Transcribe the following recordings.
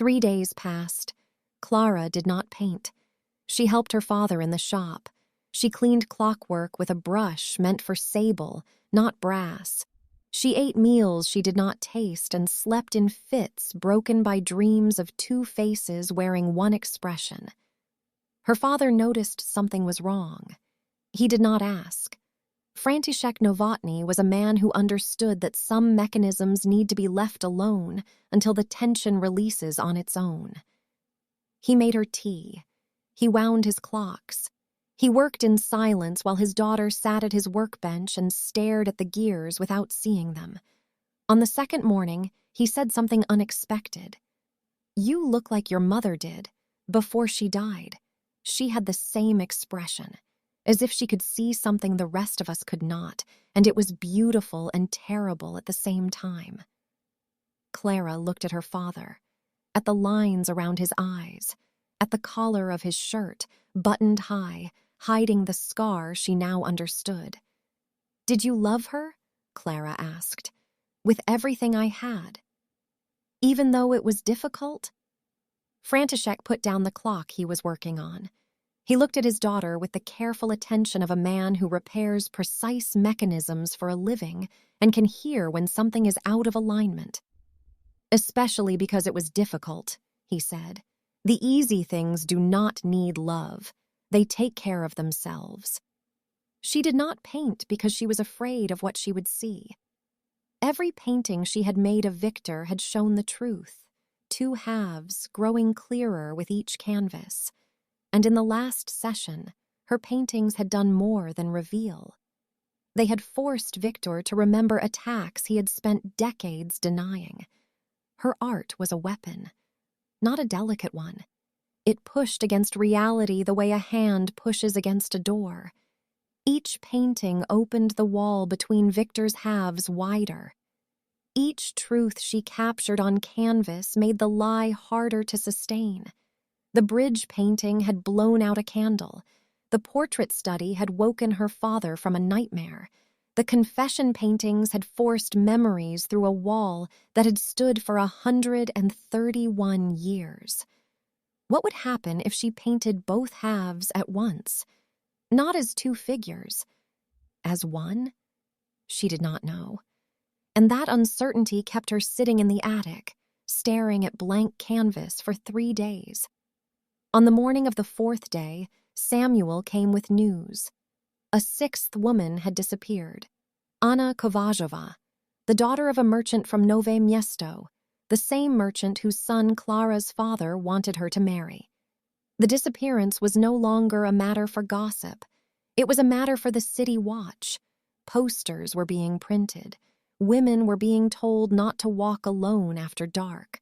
3 days passed. Klara did not paint. She helped her father in the shop. She cleaned clockwork with a brush meant for sable, not brass. She ate meals she did not taste and slept in fits broken by dreams of two faces wearing one expression. Her father noticed something was wrong. He did not ask. František Novotny was a man who understood that some mechanisms need to be left alone until the tension releases on its own. He made her tea. He wound his clocks. He worked in silence while his daughter sat at his workbench and stared at the gears without seeing them. On the second morning, he said something unexpected. "You look like your mother did, before she died." She had the same expression, as if she could see something the rest of us could not, and it was beautiful and terrible at the same time. Klara looked at her father, at the lines around his eyes, at the collar of his shirt, buttoned high, hiding the scar she now understood. "Did you love her?" Klara asked. "With everything I had. Even though it was difficult?" František put down the clock he was working on. He looked at his daughter with the careful attention of a man who repairs precise mechanisms for a living and can hear when something is out of alignment. "Especially because it was difficult," he said. "The easy things do not need love. They take care of themselves." She did not paint because she was afraid of what she would see. Every painting she had made of Viktor had shown the truth. Two halves, growing clearer with each canvas. And in the last session, her paintings had done more than reveal. They had forced Viktor to remember attacks he had spent decades denying. Her art was a weapon, not a delicate one. It pushed against reality the way a hand pushes against a door. Each painting opened the wall between Viktor's halves wider. Each truth she captured on canvas made the lie harder to sustain. The bridge painting had blown out a candle. The portrait study had woken her father from a nightmare. The confession paintings had forced memories through a wall that had stood for 131 years. What would happen if she painted both halves at once? Not as two figures. As one? She did not know. And that uncertainty kept her sitting in the attic, staring at blank canvas for 3 days. On the morning of the 4th day, Samuel came with news. A 6th woman had disappeared. Anna Kovařová, the daughter of a merchant from Nové Město, the same merchant whose son Klara's father wanted her to marry. The disappearance was no longer a matter for gossip. It was a matter for the city watch. Posters were being printed. Women were being told not to walk alone after dark.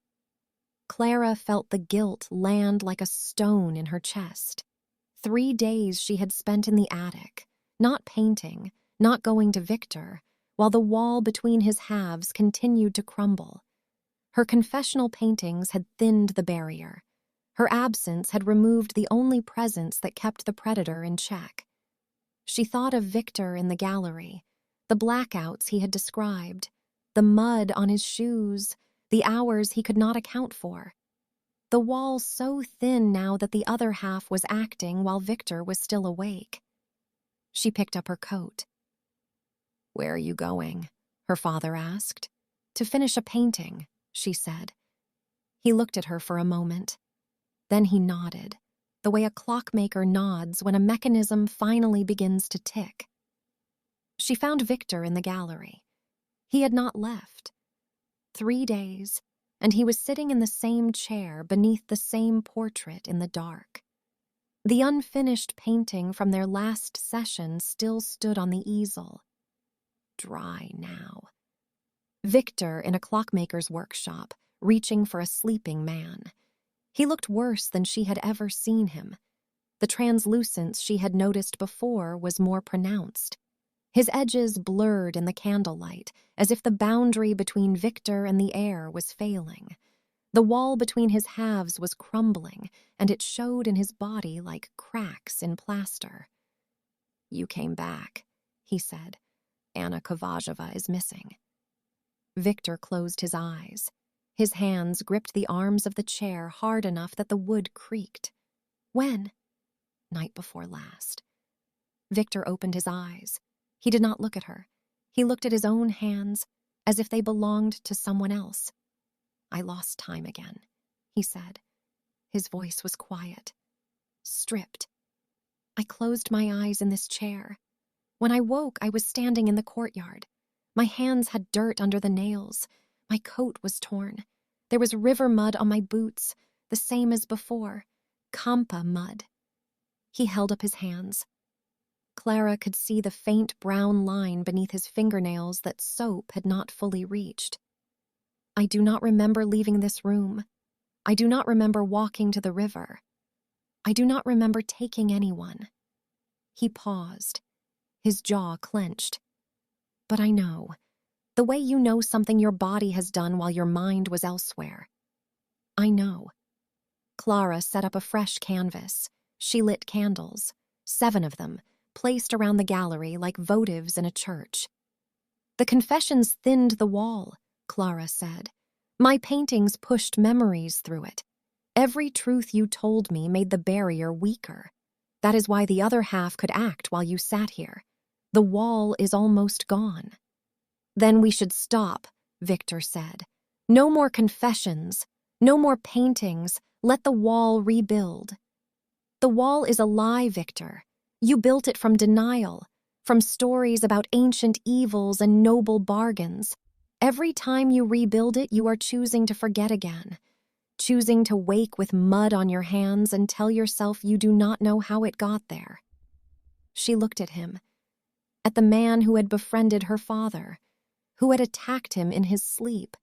Klara felt the guilt land like a stone in her chest. 3 days she had spent in the attic, not painting, not going to Viktor, while the wall between his halves continued to crumble. Her confessional paintings had thinned the barrier. Her absence had removed the only presence that kept the predator in check. She thought of Viktor in the gallery, the blackouts he had described, the mud on his shoes, the hours he could not account for. The wall so thin now that the other half was acting while Viktor was still awake. She picked up her coat. "Where are you going?" her father asked. "To finish a painting," she said. He looked at her for a moment. Then he nodded, the way a clockmaker nods when a mechanism finally begins to tick. She found Viktor in the gallery. He had not left. 3 days, and he was sitting in the same chair beneath the same portrait in the dark. The unfinished painting from their last session still stood on the easel. Dry now. Viktor in a clockmaker's workshop, reaching for a sleeping man. He looked worse than she had ever seen him. The translucence she had noticed before was more pronounced. His edges blurred in the candlelight, as if the boundary between Viktor and the air was failing. The wall between his halves was crumbling, and it showed in his body like cracks in plaster. "You came back," he said. "Anna Kovařová is missing." Viktor closed his eyes. His hands gripped the arms of the chair hard enough that the wood creaked. When? Night before last. Viktor opened his eyes. He did not look at her. He looked at his own hands, as if they belonged to someone else. I lost time again, he said. His voice was quiet. Stripped. I closed my eyes in this chair. When I woke, I was standing in the courtyard. My hands had dirt under the nails. My coat was torn. There was river mud on my boots, the same as before. Kampa mud. He held up his hands. Klara could see the faint brown line beneath his fingernails that soap had not fully reached. I do not remember leaving this room. I do not remember walking to the river. I do not remember taking anyone. He paused, his jaw clenched. But I know, the way you know something your body has done while your mind was elsewhere. I know. Klara set up a fresh canvas. She lit candles, 7 of them, placed around the gallery like votives in a church. The confessions thinned the wall, Klara said. My paintings pushed memories through it. Every truth you told me made the barrier weaker. That is why the other half could act while you sat here. The wall is almost gone. Then we should stop, Viktor said. No more confessions. No more paintings. Let the wall rebuild. The wall is a lie, Viktor. You built it from denial, from stories about ancient evils and noble bargains. Every time you rebuild it, you are choosing to forget again, choosing to wake with mud on your hands and tell yourself you do not know how it got there. She looked at him, at the man who had befriended her father, who had attacked him in his sleep,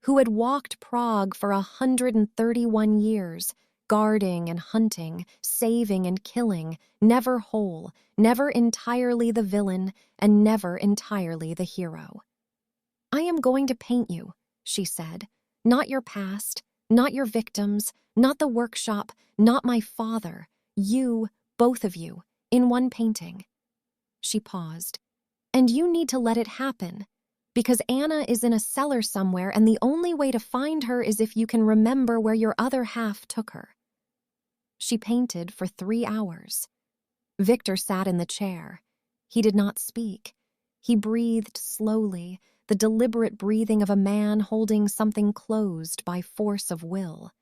who had walked Prague for 131 years, guarding and hunting, saving and killing, never whole, never entirely the villain, and never entirely the hero. I am going to paint you, she said. Not your past, not your victims, not the workshop, not my father. You, both of you, in one painting. She paused. And you need to let it happen, because Anna is in a cellar somewhere and the only way to find her is if you can remember where your other half took her. She painted for 3 hours. Viktor sat in the chair. He did not speak. He breathed slowly, the deliberate breathing of a man holding something closed by force of will.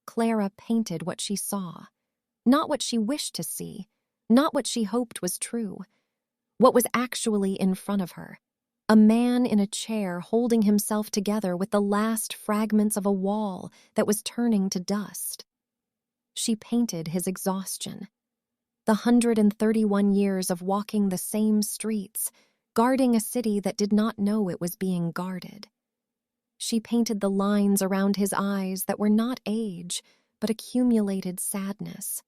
Klara painted what she saw, not what she wished to see, not what she hoped was true, what was actually in front of her. A man in a chair holding himself together with the last fragments of a wall that was turning to dust. She painted his exhaustion. The 131 years of walking the same streets, guarding a city that did not know it was being guarded. She painted the lines around his eyes that were not age, but accumulated sadness.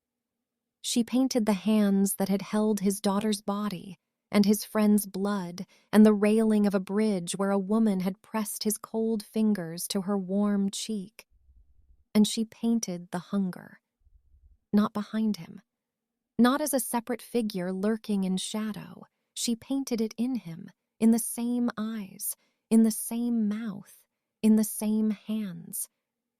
She painted the hands that had held his daughter's body, and his friend's blood, and the railing of a bridge where a woman had pressed his cold fingers to her warm cheek. And she painted the hunger. Not behind him. Not as a separate figure lurking in shadow. She painted it in him, in the same eyes, in the same mouth, in the same hands.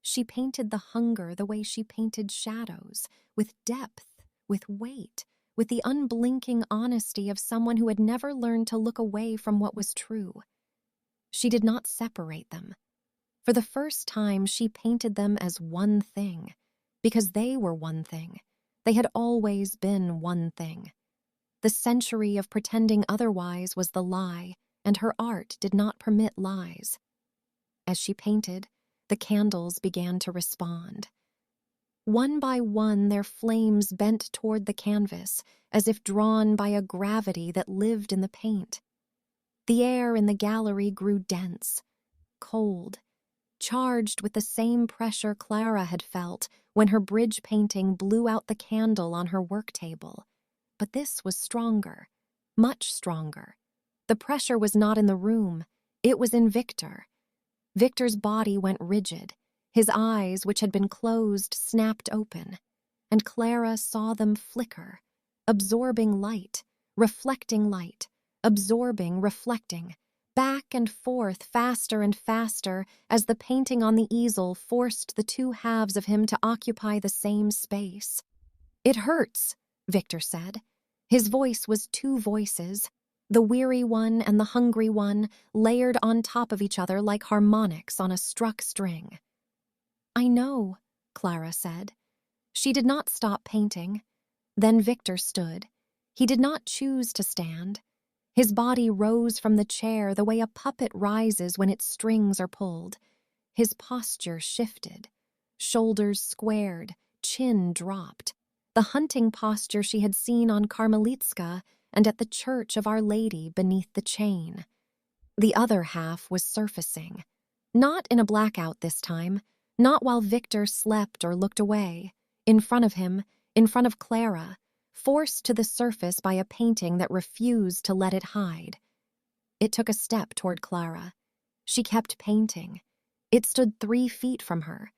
She painted the hunger the way she painted shadows, with depth, with weight, with the unblinking honesty of someone who had never learned to look away from what was true. She did not separate them. For the first time, she painted them as one thing, because they were one thing. They had always been one thing. The century of pretending otherwise was the lie, and her art did not permit lies. As she painted, the candles began to respond. One by one, their flames bent toward the canvas, as if drawn by a gravity that lived in the paint. The air in the gallery grew dense, cold, charged with the same pressure Klara had felt when her bridge painting blew out the candle on her work table. But this was stronger, much stronger. The pressure was not in the room, it was in Viktor. Viktor's body went rigid. His eyes, which had been closed, snapped open, and Klara saw them flicker, absorbing light, reflecting light, absorbing, reflecting, back and forth, faster and faster, as the painting on the easel forced the two halves of him to occupy the same space. "It hurts," Viktor said. His voice was two voices, the weary one and the hungry one, layered on top of each other like harmonics on a struck string. "I know," Klara said. She did not stop painting. Then Viktor stood. He did not choose to stand. His body rose from the chair the way a puppet rises when its strings are pulled. His posture shifted. Shoulders squared, chin dropped. The hunting posture she had seen on Karmelitska and at the Church of Our Lady beneath the chain. The other half was surfacing. Not in a blackout this time, not while Viktor slept or looked away. In front of him, in front of Klara, forced to the surface by a painting that refused to let it hide. It took a step toward Klara. She kept painting. It stood 3 feet from her,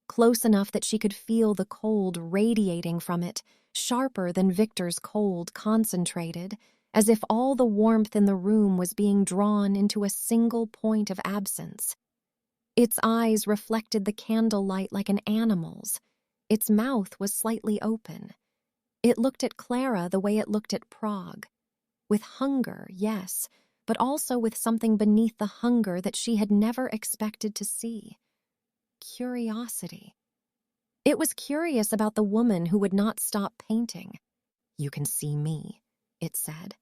close enough that she could feel the cold radiating from it, sharper than Viktor's cold concentrated, as if all the warmth in the room was being drawn into a single point of absence. Its eyes reflected the candlelight like an animal's. Its mouth was slightly open. It looked at Klara the way it looked at Prague. With hunger, yes, but also with something beneath the hunger that she had never expected to see. Curiosity. It was curious about the woman who would not stop painting. "You can see me," it said.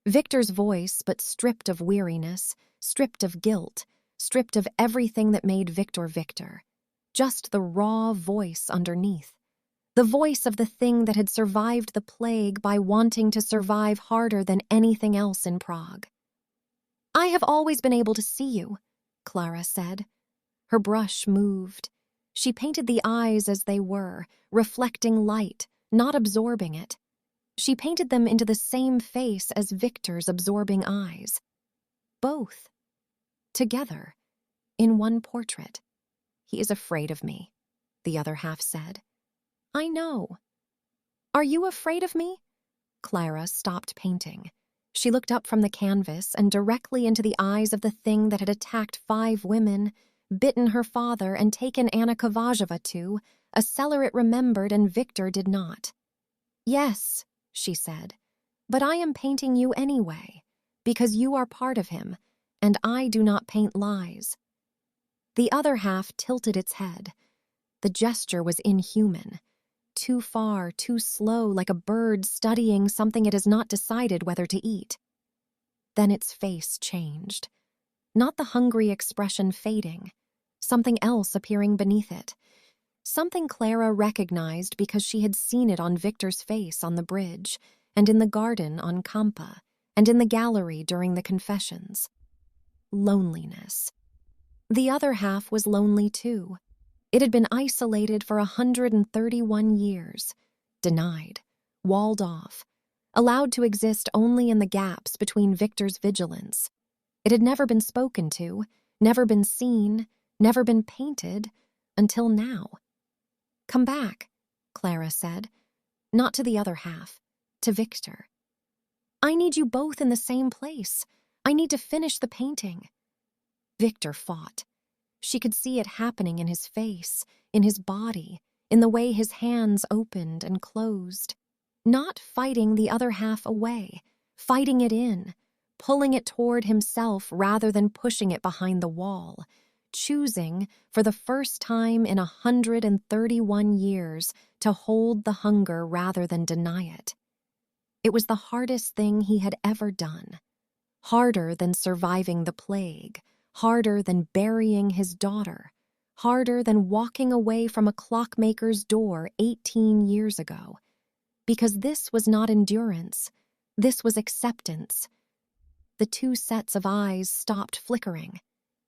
Viktor's voice, but stripped of weariness, stripped of guilt, stripped of everything that made Viktor Viktor. Just the raw voice underneath. The voice of the thing that had survived the plague by wanting to survive harder than anything else in Prague. "I have always been able to see you," Klara said. Her brush moved. She painted the eyes as they were, reflecting light, not absorbing it. She painted them into the same face as Viktor's absorbing eyes. Both. Together. In one portrait. "He is afraid of me," the other half said. "I know." "Are you afraid of me?" Klara stopped painting. She looked up from the canvas and directly into the eyes of the thing that had attacked 5 women, bitten her father and taken Anna Kovazheva too, a cellar it remembered and Viktor did not. "Yes," she said, "but I am painting you anyway, because you are part of him, and I do not paint lies." The other half tilted its head. The gesture was inhuman. Too far, too slow, like a bird studying something it has not decided whether to eat. Then its face changed. Not the hungry expression fading, something else appearing beneath it. Something Klara recognized because she had seen it on Viktor's face on the bridge, and in the garden on Kampa, and in the gallery during the confessions. Loneliness. The other half was lonely too. It had been isolated for 131 years, denied, walled off, allowed to exist only in the gaps between Viktor's vigilance. It had never been spoken to, never been seen, never been painted, until now. "Come back," Klara said, not to the other half, to Viktor. "I need you both in the same place. I need to finish the painting." Viktor fought. She could see it happening in his face, in his body, in the way his hands opened and closed. Not fighting the other half away, fighting it in, pulling it toward himself rather than pushing it behind the wall, choosing, for the first time in 131 years, to hold the hunger rather than deny it. It was the hardest thing he had ever done. Harder than surviving the plague, harder than burying his daughter, harder than walking away from a clockmaker's door 18 years ago. Because this was not endurance, this was acceptance. The 2 sets of eyes stopped flickering.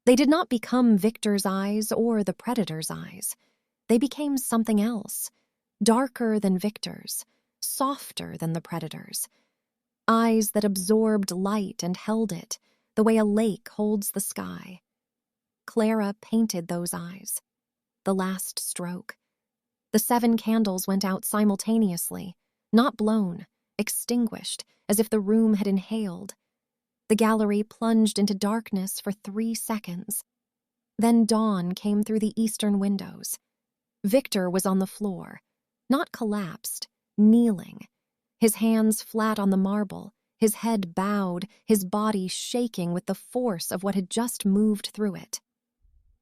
They did not become Viktor's eyes or the predator's eyes. They became something else, darker than Viktor's, softer than the predator's. Eyes that absorbed light and held it, the way a lake holds the sky. Klara painted those eyes. The last stroke. The 7 candles went out simultaneously, not blown, extinguished, as if the room had inhaled. The gallery plunged into darkness for 3 seconds. Then dawn came through the eastern windows. Viktor was on the floor, not collapsed, kneeling, his hands flat on the marble, his head bowed, his body shaking with the force of what had just moved through it.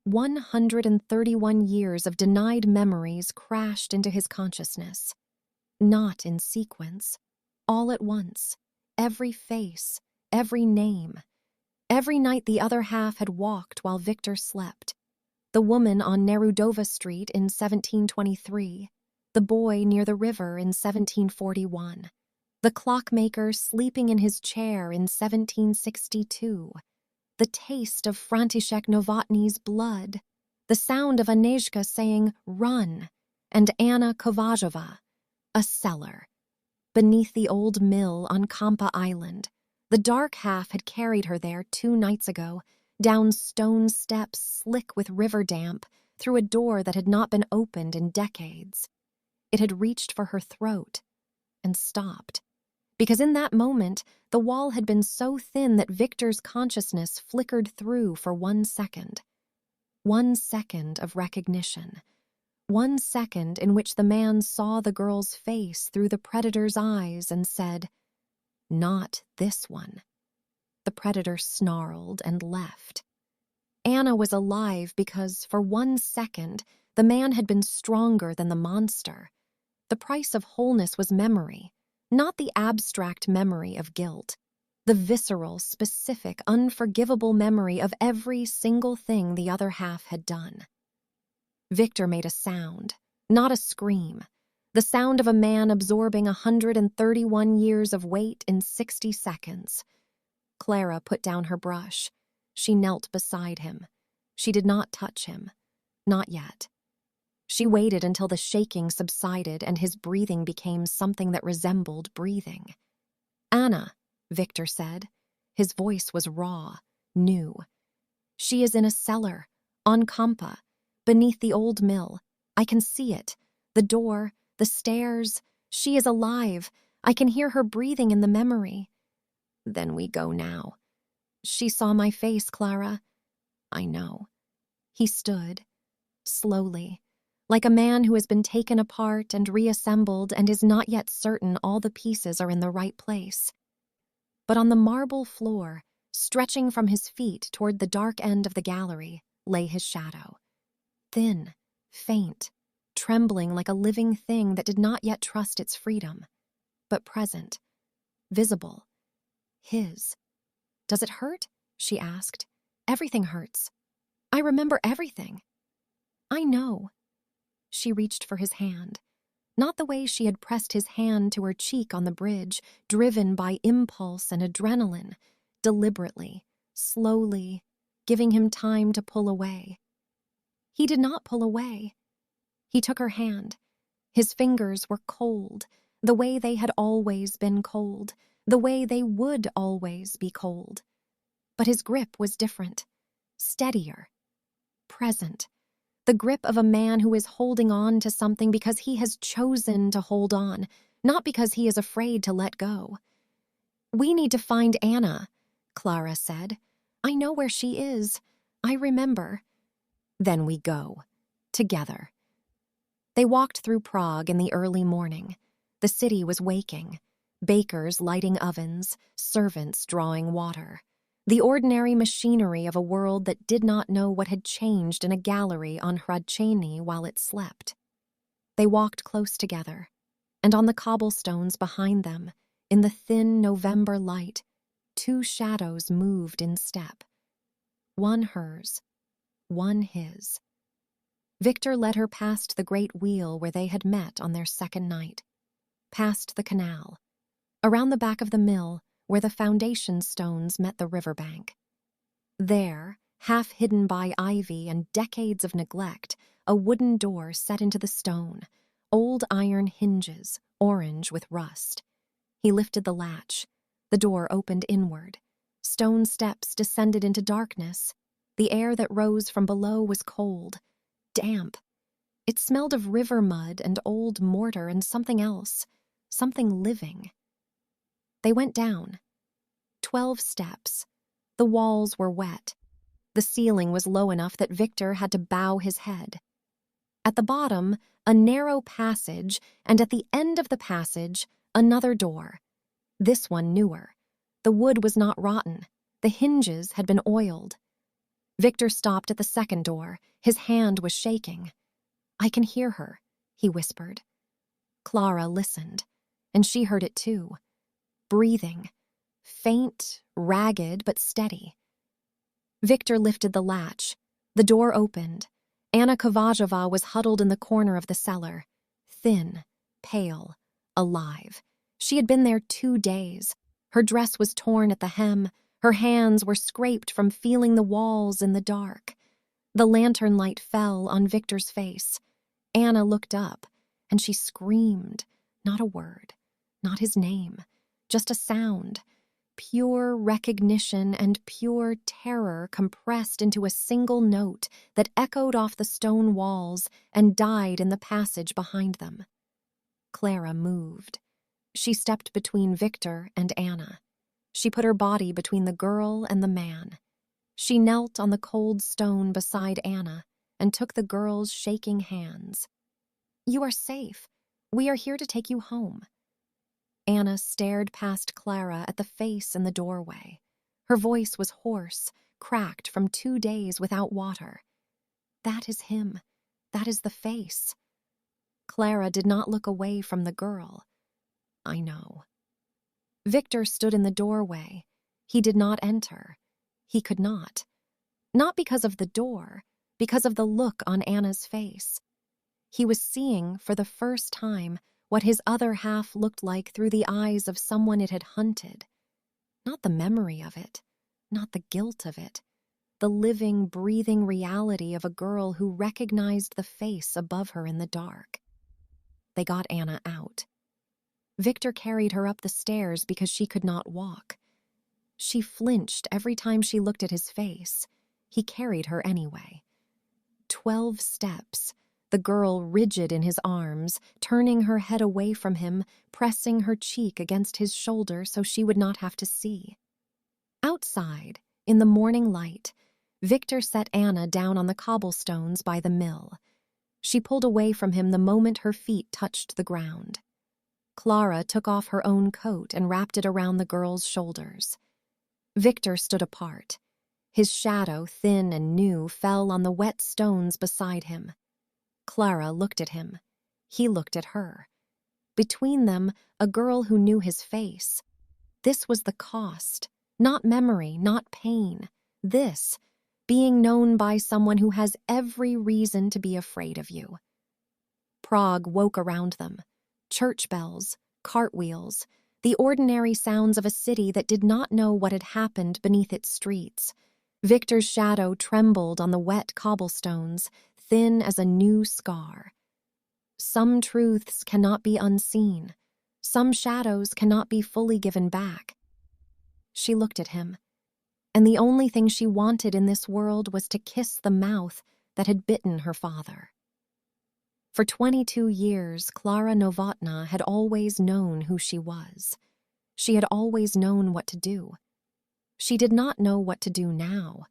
131 years of denied memories crashed into his consciousness. Not in sequence, all at once, every face, every name. Every night the other half had walked while Viktor slept. The woman on Nerudova Street in 1723, the boy near the river in 1741, the clockmaker sleeping in his chair in 1762, the taste of František Novotny's blood, the sound of Anezhka saying, "Run," and Anna Kovařová, a cellar. Beneath the old mill on Kampa Island, the dark half had carried her there 2 nights ago, down stone steps slick with river damp, through a door that had not been opened in decades. It had reached for her throat and stopped, because in that moment the wall had been so thin that Viktor's consciousness flickered through for 1 second. 1 second of recognition. 1 second in which the man saw the girl's face through the predator's eyes and said, "Not this one." The predator snarled and left. Anna was alive because, for 1 second, the man had been stronger than the monster. The price of wholeness was memory, not the abstract memory of guilt. The visceral, specific, unforgivable memory of every single thing the other half had done. Viktor made a sound, not a scream. The sound of a man absorbing 131 years of weight in 60 seconds. Klara put down her brush. She knelt beside him. She did not touch him. Not yet. She waited until the shaking subsided and his breathing became something that resembled breathing. "Anna," Viktor said. His voice was raw, new. "She is in a cellar, on Kampa, beneath the old mill. I can see it. The door, the stairs. She is alive. I can hear her breathing in the memory." "Then we go now." "She saw my face, Klara." "I know." He stood, slowly, like a man who has been taken apart and reassembled and is not yet certain all the pieces are in the right place. But on the marble floor, stretching from his feet toward the dark end of the gallery, lay his shadow. Thin, faint, trembling like a living thing that did not yet trust its freedom, but present, visible. His. "Does it hurt?" she asked. "Everything hurts. I remember everything." "I know." She reached for his hand, not the way she had pressed his hand to her cheek on the bridge, driven by impulse and adrenaline, deliberately, slowly, giving him time to pull away. He did not pull away. He took her hand. His fingers were cold, the way they had always been cold, the way they would always be cold. But his grip was different, steadier, present. The grip of a man who is holding on to something because he has chosen to hold on, not because he is afraid to let go. "We need to find Anna," Klara said. "I know where she is. I remember." "Then we go. Together." They walked through Prague in the early morning. The city was waking. Bakers lighting ovens, servants drawing water. The ordinary machinery of a world that did not know what had changed in a gallery on Hradčany while it slept. They walked close together, and on the cobblestones behind them, in the thin November light, 2 shadows moved in step. One hers, one his. Viktor led her past the great wheel where they had met on their second night, past the canal, around the back of the mill where the foundation stones met the riverbank. There, half hidden by ivy and decades of neglect, a wooden door set into the stone, old iron hinges, orange with rust. He lifted the latch. The door opened inward. Stone steps descended into darkness. The air that rose from below was cold, damp. It smelled of river mud and old mortar and something else, something living. They went down. 12 steps. The walls were wet. The ceiling was low enough that Viktor had to bow his head. At the bottom, a narrow passage, and at the end of the passage, another door. This one newer. The wood was not rotten. The hinges had been oiled. Viktor stopped at the second door. His hand was shaking. "I can hear her," he whispered. Klara listened, and she heard it too. Breathing. Faint, ragged, but steady. Viktor lifted the latch. The door opened. Anna Kovařová was huddled in the corner of the cellar. Thin, pale, alive. She had been there 2 days. Her dress was torn at the hem. Her hands were scraped from feeling the walls in the dark. The lantern light fell on Viktor's face. Anna looked up, and she screamed. Not a word, not his name, just a sound. Pure recognition and pure terror compressed into a single note that echoed off the stone walls and died in the passage behind them. Klara moved. She stepped between Viktor and Anna. She put her body between the girl and the man. She knelt on the cold stone beside Anna and took the girl's shaking hands. "You are safe. We are here to take you home." Anna stared past Klara at the face in the doorway. Her voice was hoarse, cracked from 2 days without water. "That is him. That is the face." Klara did not look away from the girl. "I know." Viktor stood in the doorway. He did not enter. He could not. Not because of the door, because of the look on Anna's face. He was seeing, for the first time, what his other half looked like through the eyes of someone it had hunted. Not the memory of it, not the guilt of it, the living, breathing reality of a girl who recognized the face above her in the dark. They got Anna out. Viktor carried her up the stairs because she could not walk. She flinched every time she looked at his face. He carried her anyway. 12 steps. The girl rigid in his arms, turning her head away from him, pressing her cheek against his shoulder so she would not have to see. Outside, in the morning light, Viktor set Anna down on the cobblestones by the mill. She pulled away from him the moment her feet touched the ground. Klara took off her own coat and wrapped it around the girl's shoulders. Viktor stood apart. His shadow, thin and new, fell on the wet stones beside him. Klara looked at him. He looked at her. Between them, a girl who knew his face. This was the cost. Not memory, not pain. This, being known by someone who has every reason to be afraid of you. Prague woke around them. Church bells, cartwheels, the ordinary sounds of a city that did not know what had happened beneath its streets. Viktor's shadow trembled on the wet cobblestones, thin as a new scar. Some truths cannot be unseen. Some shadows cannot be fully given back. She looked at him, and the only thing she wanted in this world was to kiss the mouth that had bitten her father. For 22 years, Klara Novotná had always known who she was. She had always known what to do. She did not know what to do now.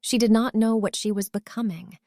She did not know what she was becoming.